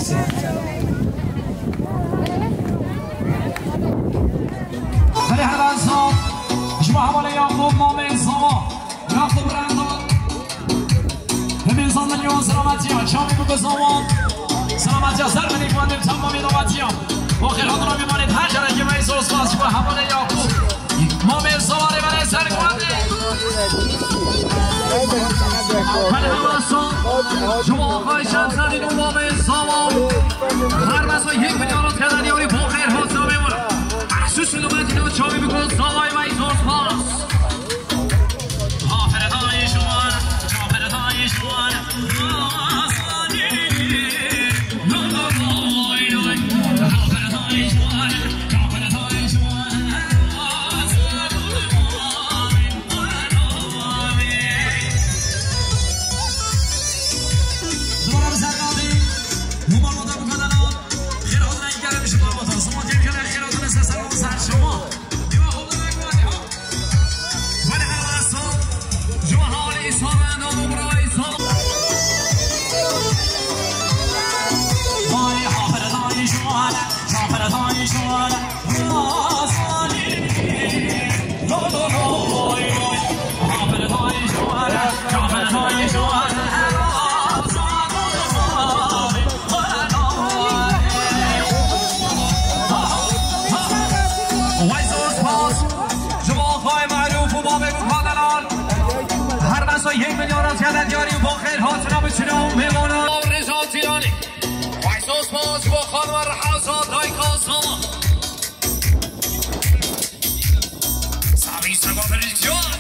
Stai سلامتی ها چامی بگو زمان سلامتی ها سر منی کواندیم تمامی نومتی ها با خیرات را میمانید هر جره که میز روز شما حواله یاکوب ما به سواره برای سر کواندیم من همرسان شما آقای شمسدین و ما به زمان هر بسا 1 میلیون از کردن یاری با خیر حاصل میمونه محسوس سلامتی ها چامی بگو زمان میز روز پاس آفرهای شما آفرهای شما یک میلیون از کردن یاری با خیر حاصل بچینم میمونم رضا زیرانی وایسوس باز با خانم رحازات رای کاسما ساویس با پریزیون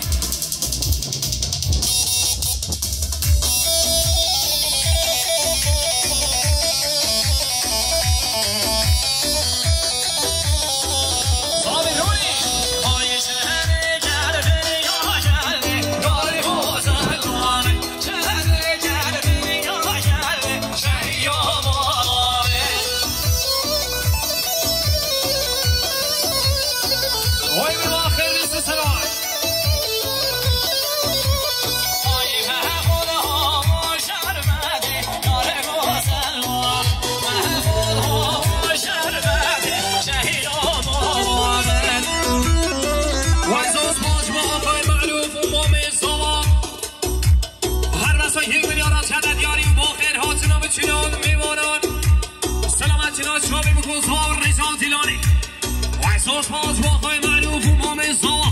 سوس باز با خواهی معروف و مام زوا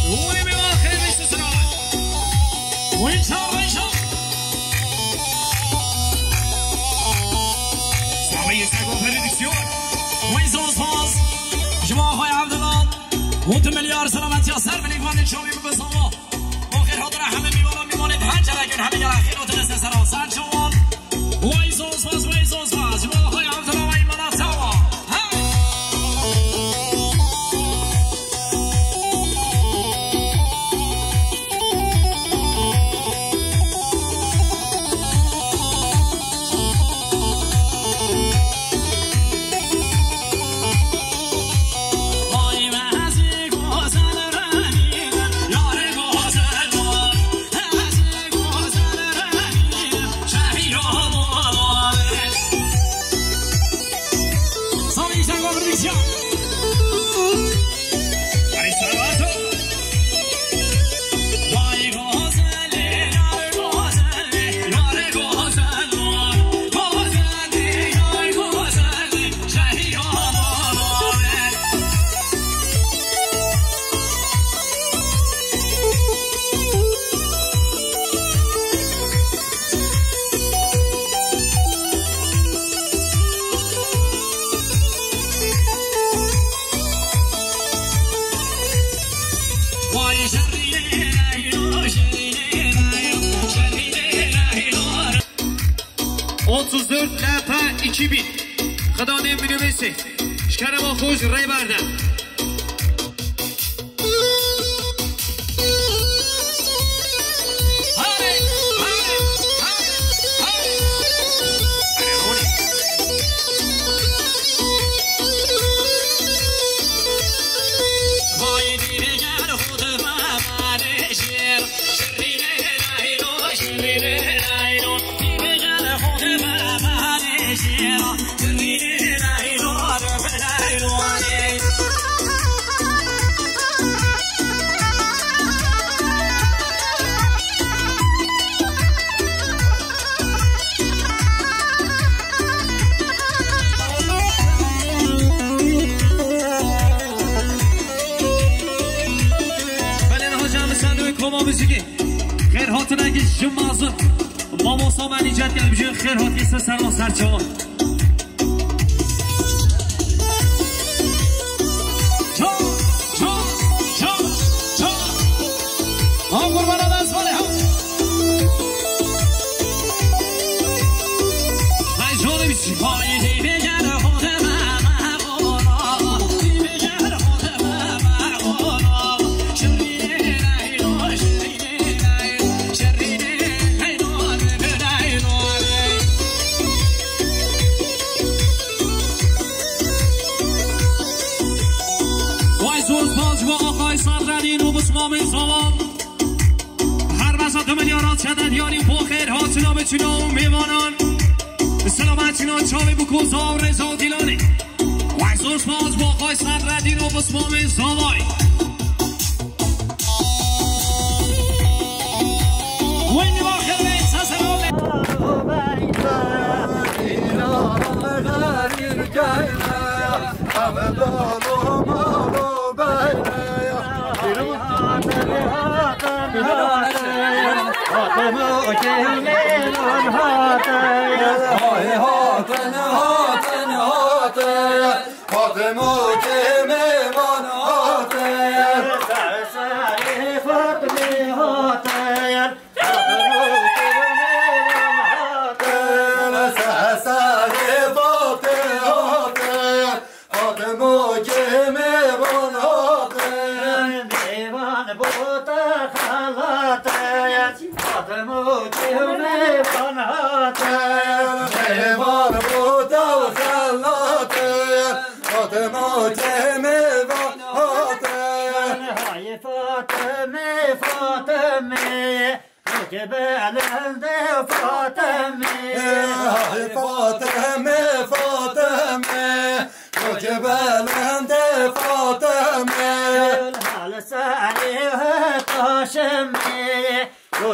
روی میواخر بیست سرای وینچا ساوی سگو پردیکسیون وین سوس باز شما آقای عبدالله اون 2 میلیارد سلامتی ها سر بلیگوان شامی بگو زوا آخر ها داره همه میوالا میمانید هر جرگون همه گر اخیر و تنسه سرا سر شوال وین سوس باز شما آقای عبدالله و این منات زوا خدا نمی‌بینه بسه شکر با خوش رای بردن تنگی جمازه ما مصامن ایجاد کرد بجای خیر هاتی سلام سرچوان شدن یاری بخیر هاتنا بچینا و میوانان سلامتینا چاوی بکوزا و رزا دیلانی ویزوز باز با خواهی سر ردین و بسمام زاوای وینی با خیلی سسرام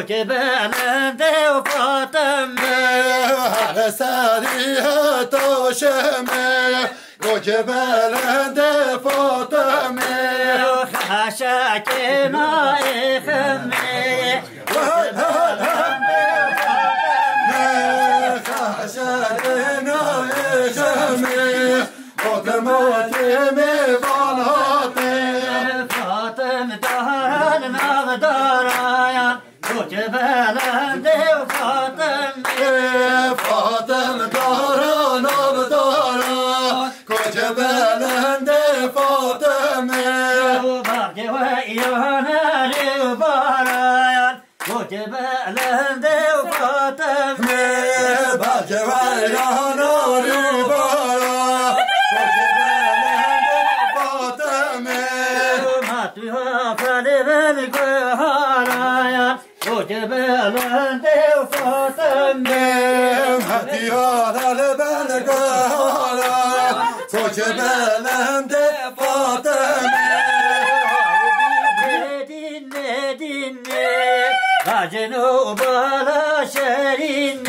جبالند وفاطمة على ساريها توشمة وجبالند فاطمة خشاكنا إخمة وجبالند خشاكنا إخمة فاطمة فاطمة دار النغدار جبالند فاطمة فاطمة دارا نبدارا كجبالند فاطمة وبرق وإيانا لبارا كجبالند فاطمة برق وإيانا لبارا كجبالند فاطمة ما تهافل بالقهارا جبالند وفاطمة هديانا لبلقارا جبالند فاطمة دين دين جنوب لا شرين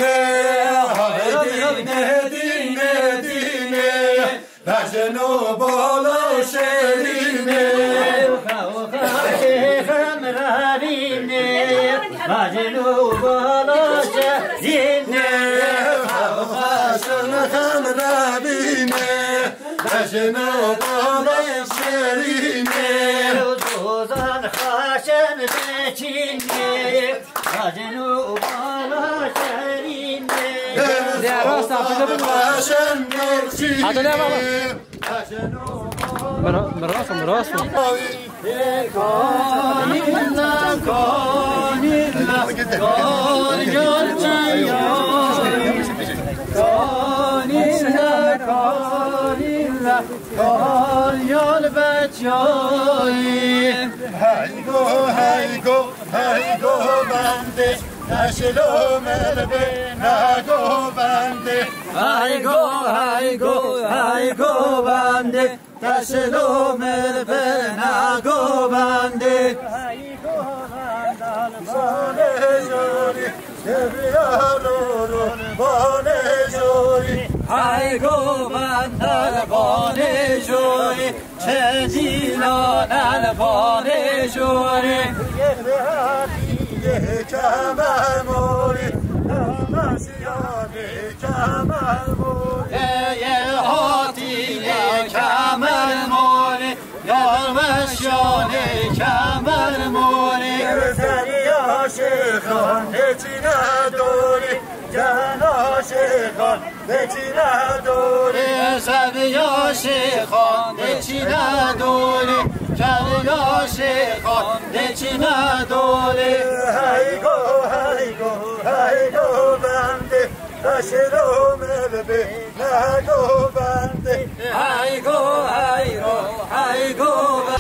دين دين جنوب لا شرين جنوب لا شرين خاشن خمر بينه جنوب لا شرين وزوزان خاشن بينه جنوب لا شرين يا راس خاشن بينه من راسه نشلو ملبه نگو بنده هایگو بنده نشلو ملبه نگو بنده هایگو بنده جوری شبیارون بانه جوری هایگو بنده بانه جوری چه دیلان بانه جوری کمر موری نمسیانی کمر موری هاتی کمر موری نمسیانی کمر موری زنی عاشقان هیچی نداری جهان عاشقان هیچی نداری زنی عاشقان هیچی نداری جهان عاشقان هیچی نداری هی گو بنده تشرو ملبی نگو بنده هی گو بنده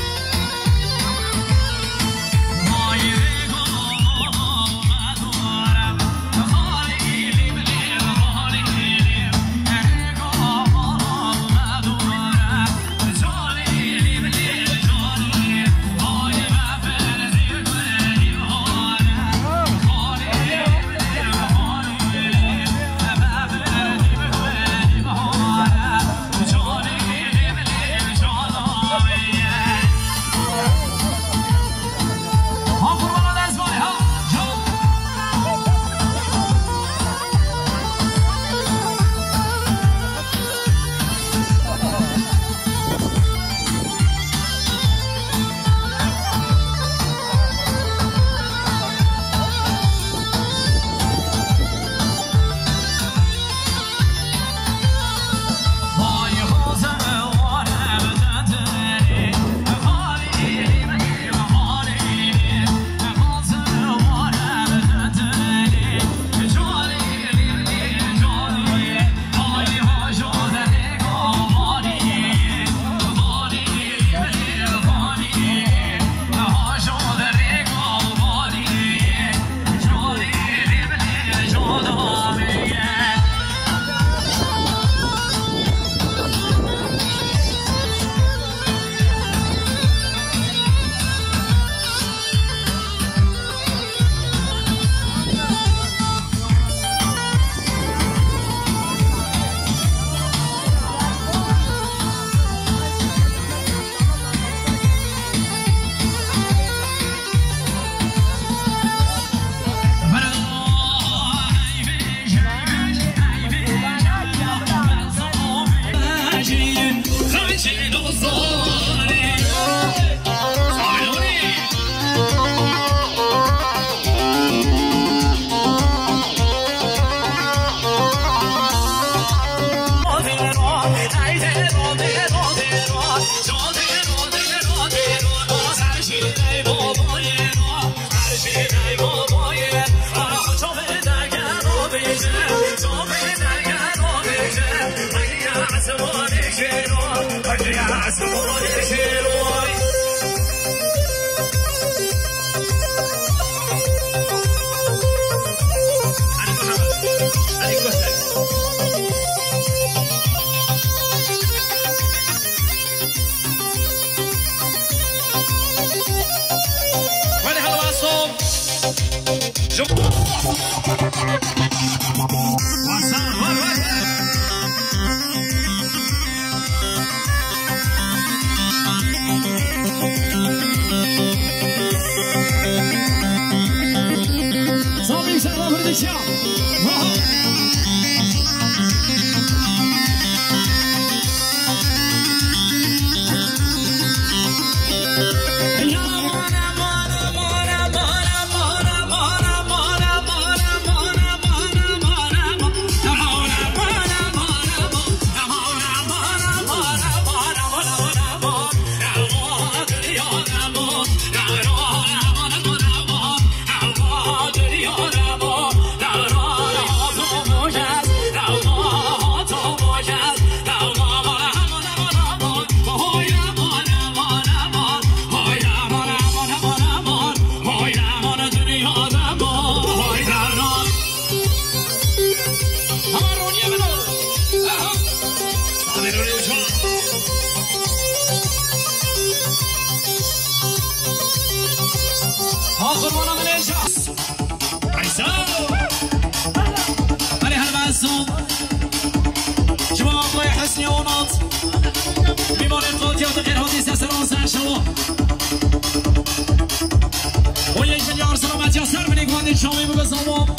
و 1 میلیارد سلامتی ها سر به نیکوان بندی شامی بگذام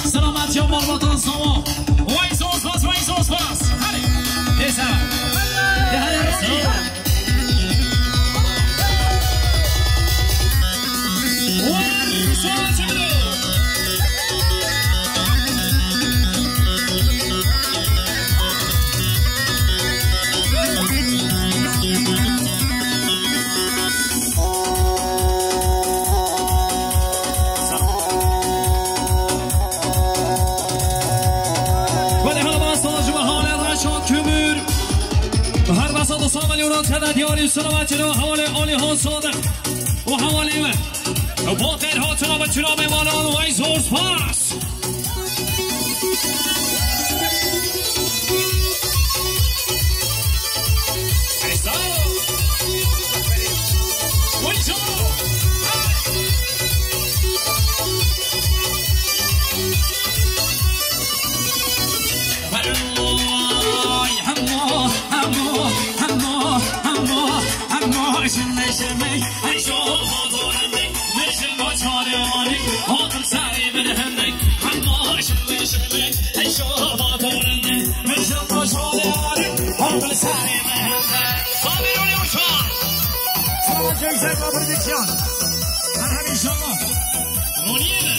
سلامتی و مالباتان ساما وای سوز باز وای سوز باز هلی دیسا هلی رسی وای سوز بدو ساملیونان تدادیاری سلامتی رو حوالی آلی ها صادق و حوالی من با خیرها تناب تناب مانان و ای زورس پاس شمي هنشوف ظهرني مش المشهور ماني هاطر سعي من همك حما شمي هنشوف ظهرني مش المشهور ماني هاطر سعي من همك صابروني وشوان سلام جيسر برودكشن مرحبا ان شاء الله رونينا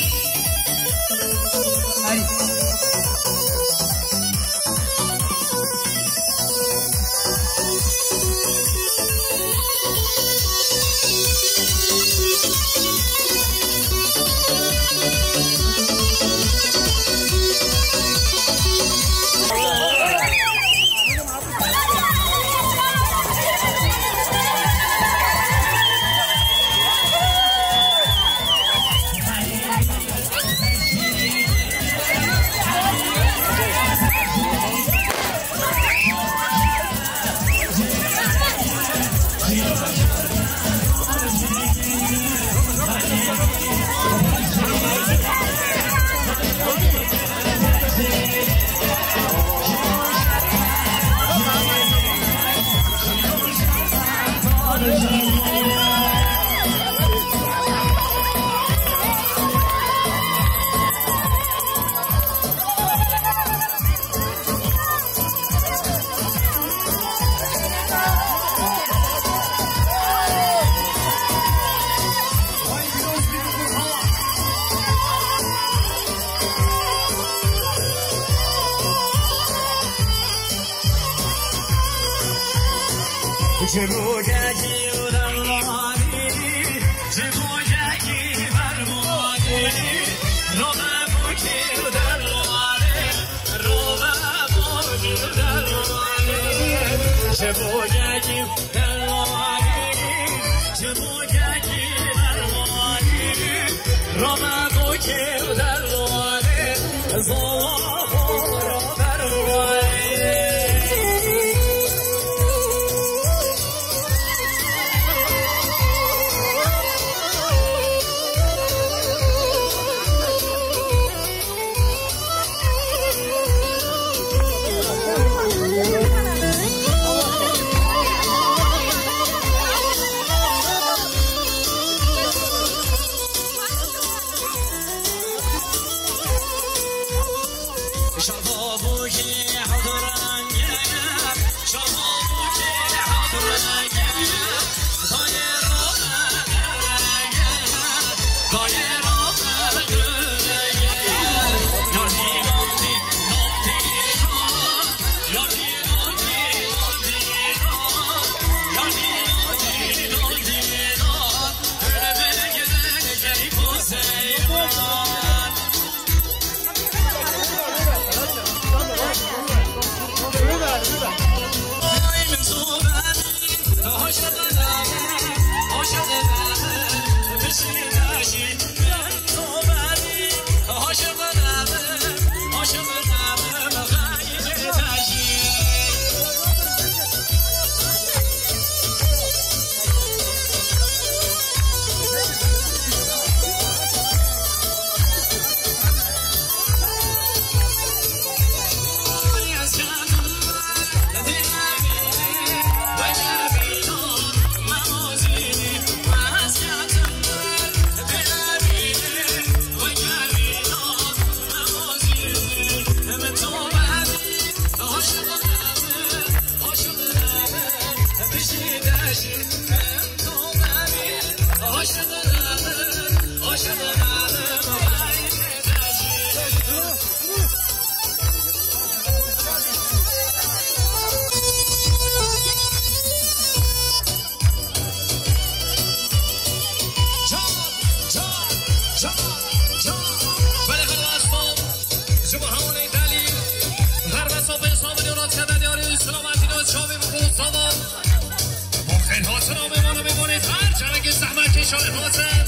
نشان حاضر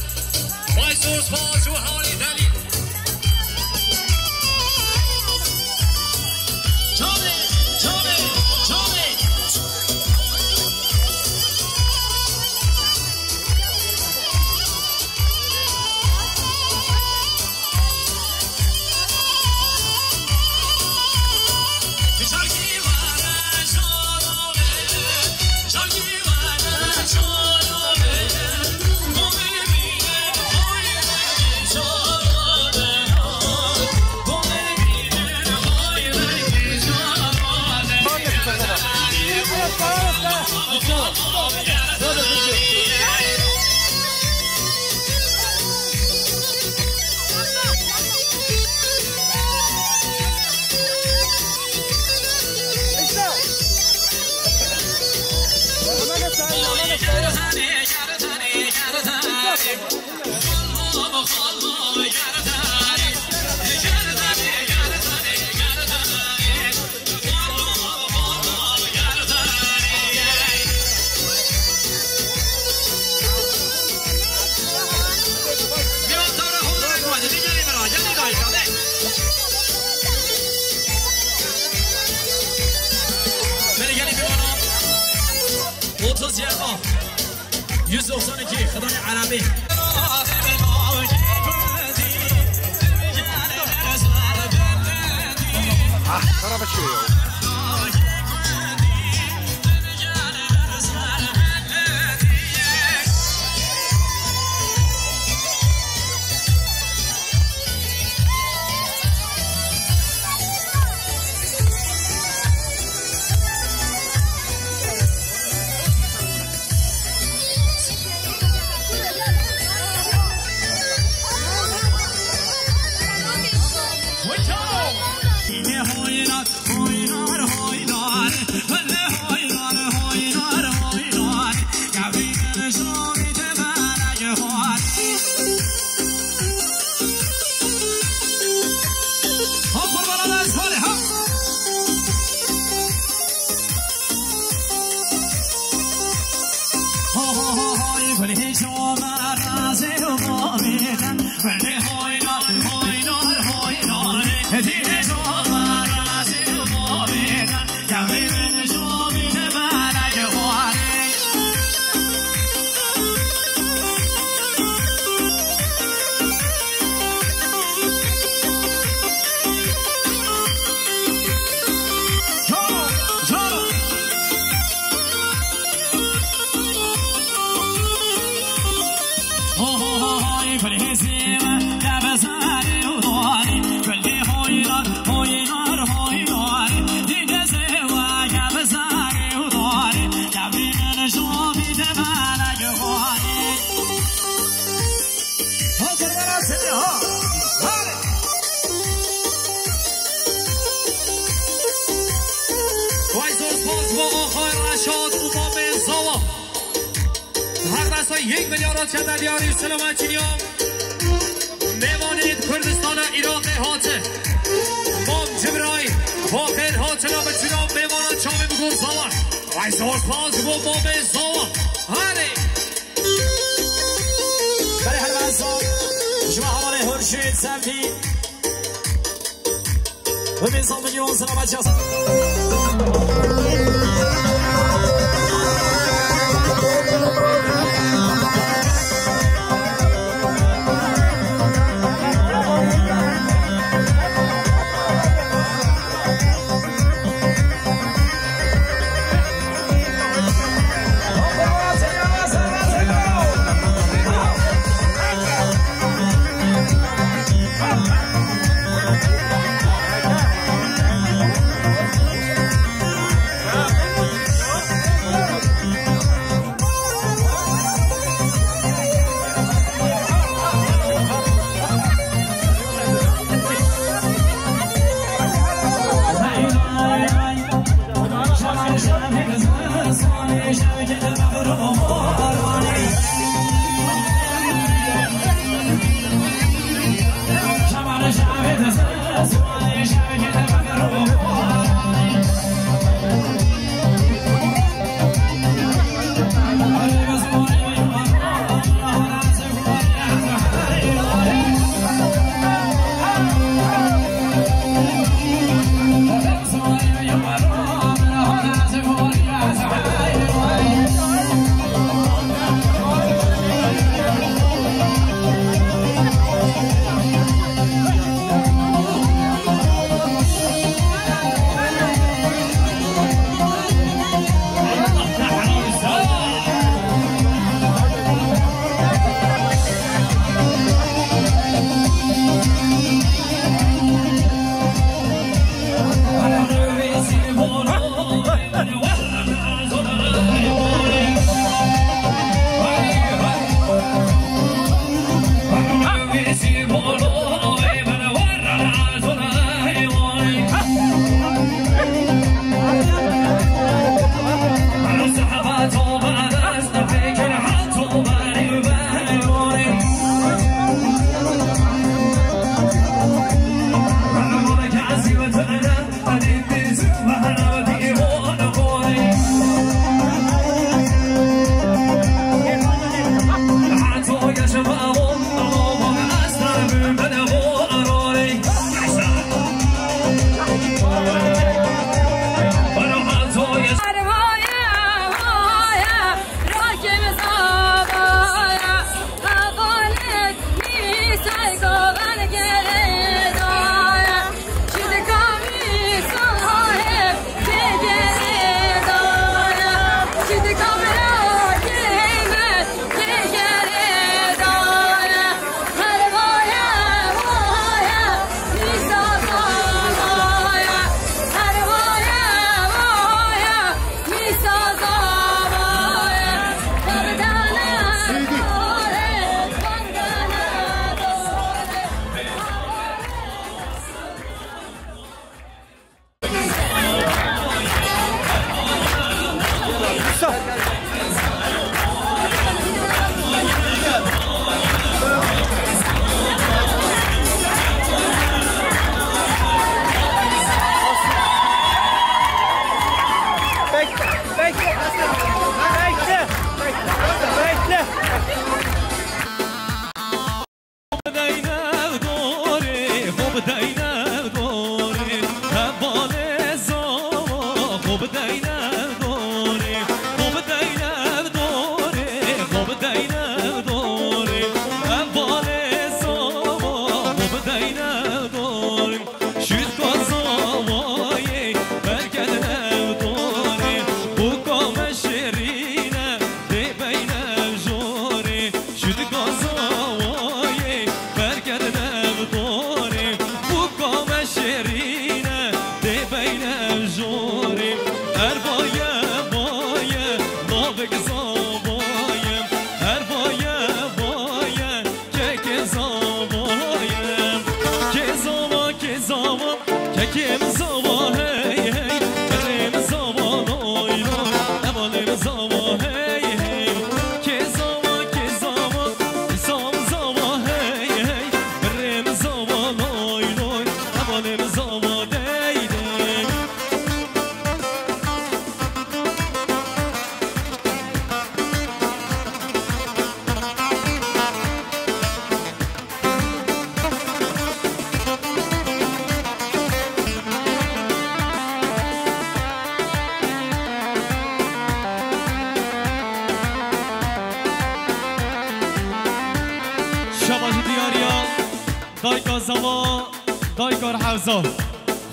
وای سورس باز و حالی دلیل يوسف صانكي خضاني عربي خربت شوية یک میلیارد چند دیاری سلامت چینیام میوانید کردستان عراق هاته مام جبرای باقر هاته نام چینام میوانند چامی بگو زوان وای زور پاز و مام زوان هره برای هر منصاب شما حواله هرشید سمتی و منصاب میلیون سلامت شاسم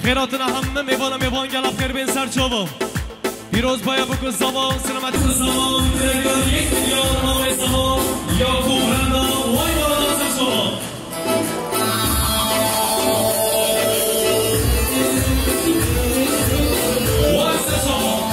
خیراتنا همه میبان گلب خیر بین سر چوبم پیروز باید بکن زمان سلامتی بکن زمان یک میلیون همه زمان یا کوبرنده وای بالا سر چوبم وای سر چوبم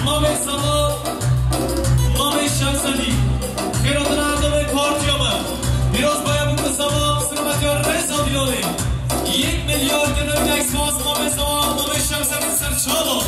Mame Sama, Mame Shamsadi, Khairatna ملیار که در یک سواز ما به زمان ما به شمس این سرچالا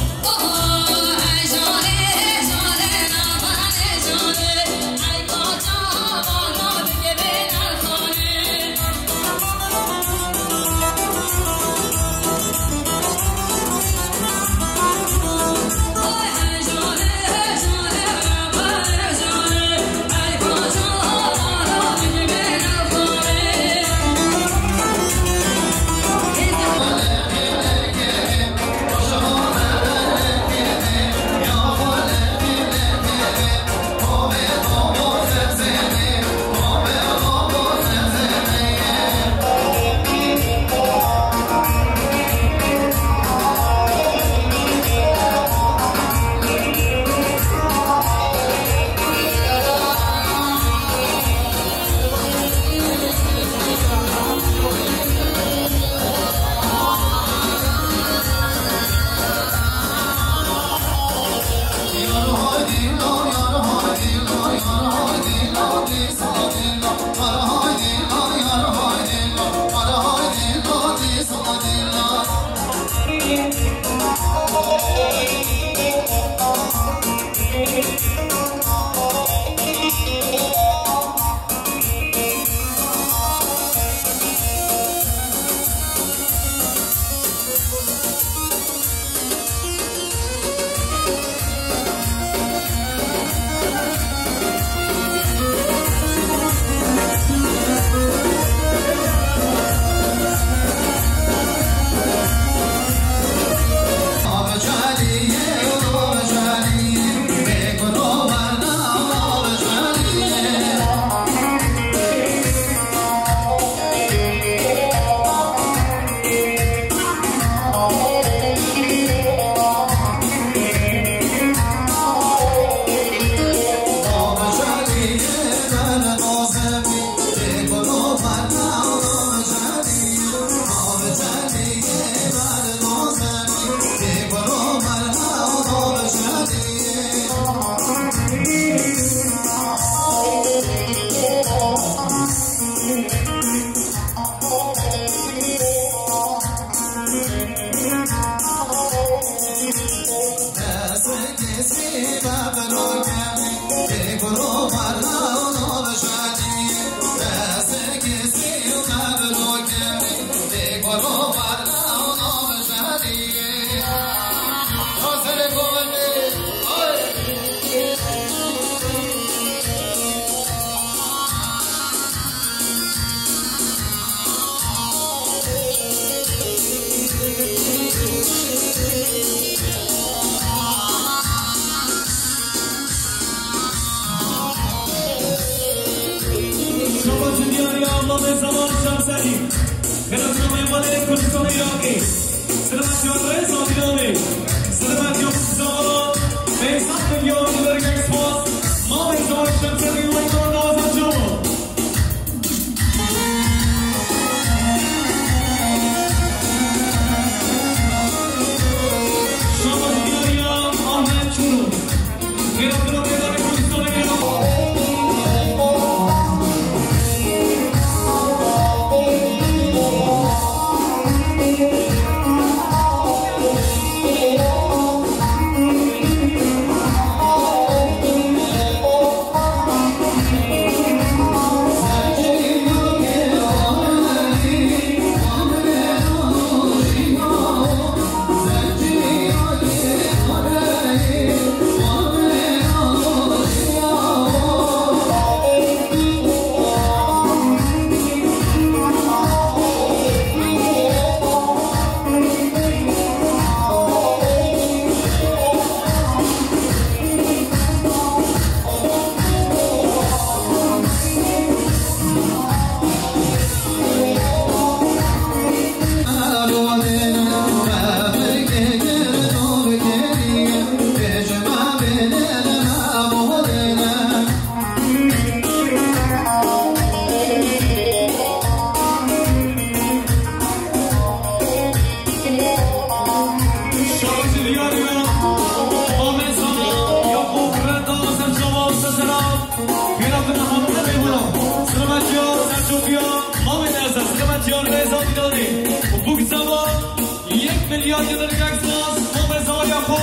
میلیارد که داره یک ساز محمد زمان یعقوب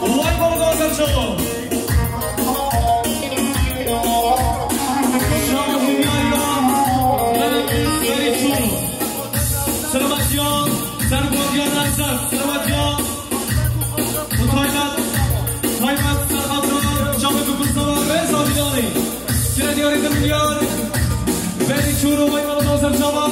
وای بابا دازم شما شما خوبیایی را منم سری چون سلامتیان سرگوادیان نرسد سلامتیان و تایمت سرخطان جامعه بکرسان رزا بیدانی که دیاری 2 میلیارد بری چون رو وای بابا دازم شما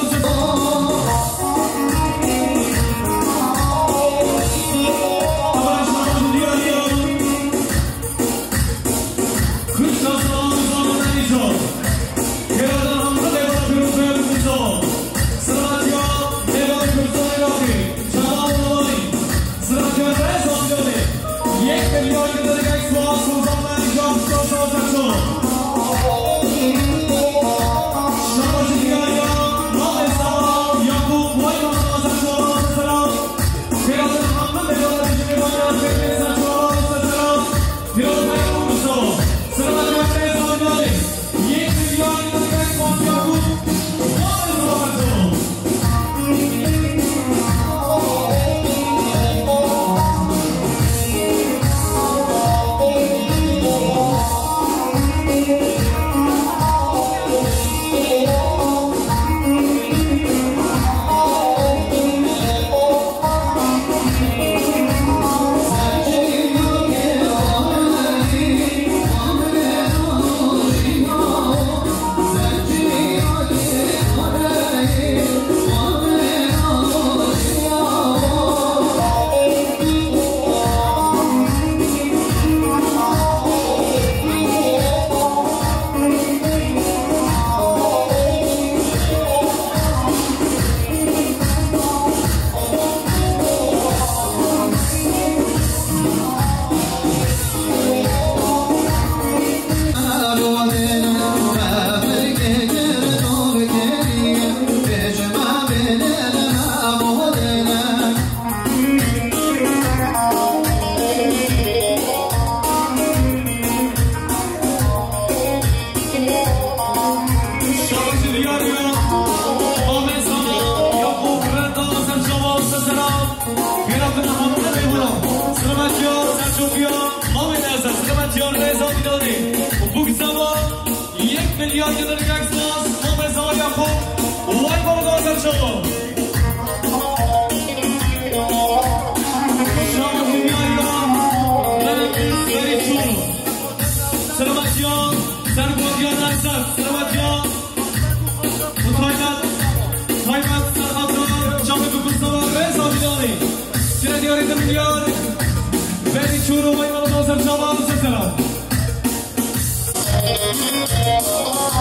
میلیارد که داره یک ساز محمد زمان یعقوب وای بابا دازم شما شما خوبیایی را منم سری چون سلامتیان سرگوادیان نرسد سلامتیان و تایمت سرخطان جامعه بکرسان رزا بیدانی که دیاری 2 میلیارد بری چون رو وای بابا دازم شما سلام Oh,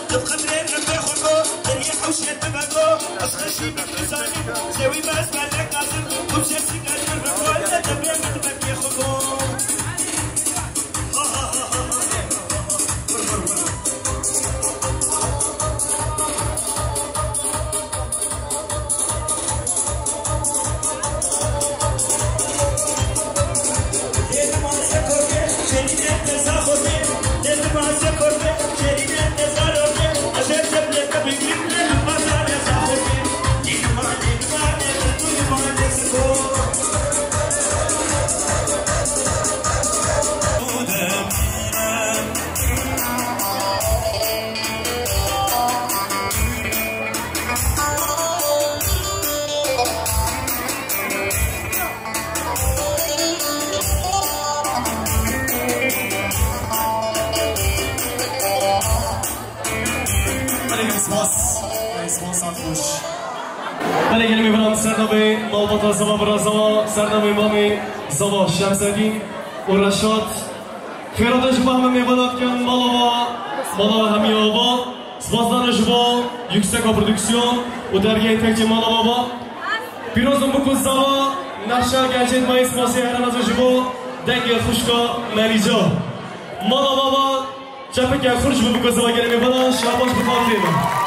تبقى مريم ربي خلقو دريا حوشية تبقو أصغشي بالإنساني زوي ما أسمع لك ناصر وبشرسي كاشر ربو إلا تبقى متبقى خلقو بله گلی میبرم سرنامه مالباتا زما برازما سرنامه مامی زما شمسدین و رشاد خیراتش با همه میباند که مالا همی آبا سپاسدار جبا یکسکا پرودکسیون و درگه تکچه مالا بابا پیروزم بکن زما نقشه گنجید مایی سپاسی هرم از جبا دنگ خوشکا ملیجا مالا بابا چپک خورج بکن زما گلی میباند شباش بخواه دیمه